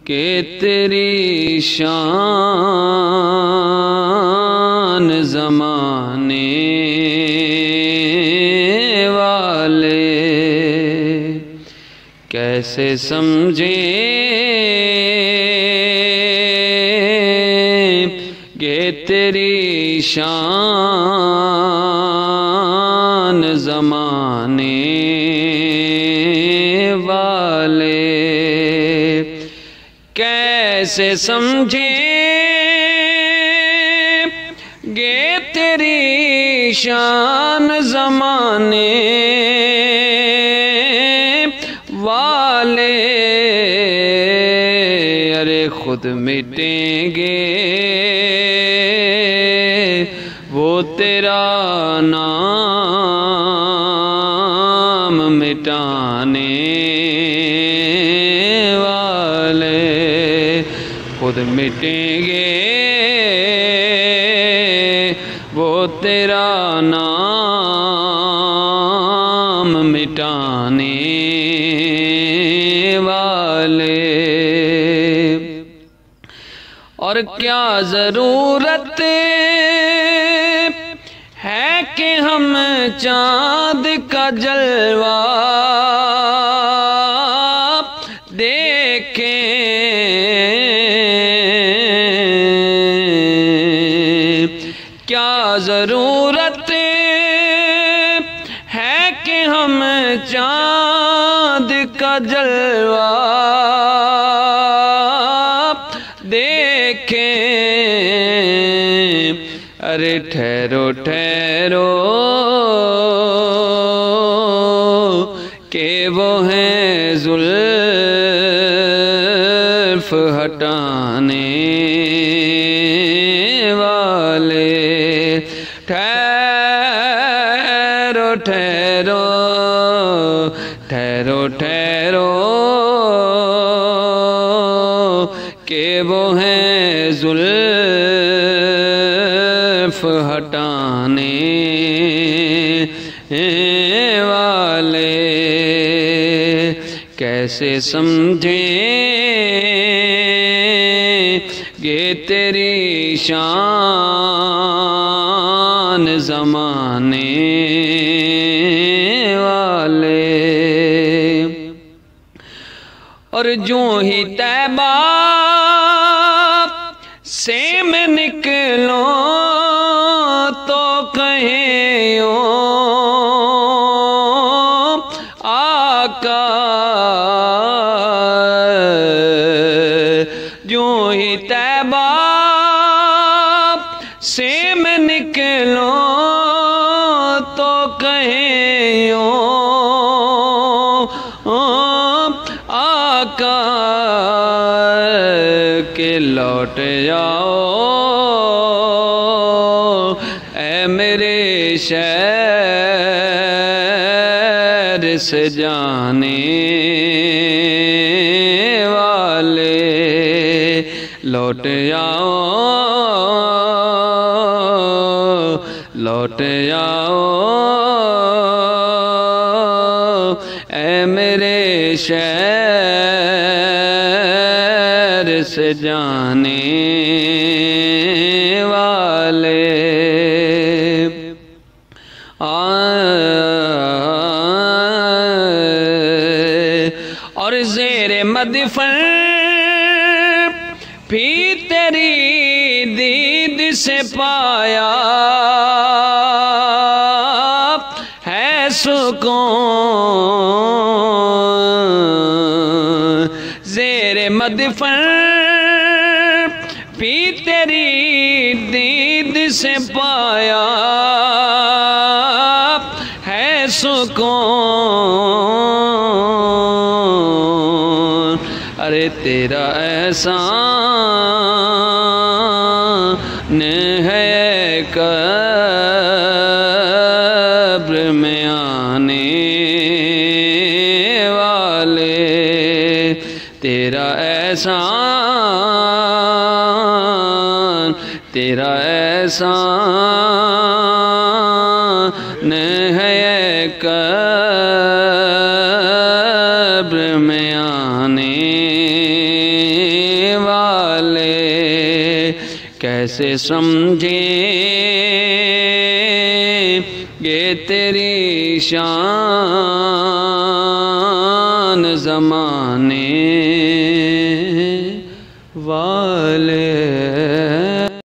के तेरी शान ज़माने वाले कैसे समझे के तेरी शान ज़माने वाले कैसे समझे गे तेरी शान ज़माने वाले। अरे खुद मिटेंगे वो तेरा नाम मिटाने वाले, खुद मिटेंगे वो तेरा नाम मिटाने वाले। और क्या ज़रूरत है कि हम चाँद का जलवा देखें, क्या ज़रूरत है कि हम चाँद का जलवा देखें। अरे ठहरो ठहरो के वो हैं जुल्फ हटाने वाले। ठहरो ठहरो ठहरो ठहरो के वो हैं जुल्फ हटाने वाले कैसे समझेंगे तेरी शान ज़माने वाले। और जो ही तैबा से मैं निकलो तो कहे ओ आका, जो ही तैबा से मैं निकलो तो कहे ओ आका के लौट जाओ ऐ मेरे शहर से जाने वाले। लौट जाओ लौट जाओ ऐ मेरे शहर से जाने वाले। और ज़ेरे मदफ़न भी तेरी दीद से पाया है सुकून। ज़ेरे मदफ़न भी तेरी दीद से पाया है सुकून। अरे तेरा एहसान है कब्र में आने वाले। तेरा एहसान तेरा एहसान है कब्र कब्र में आने वाले कैसे समझे ये तेरी शान ज़माने वाले।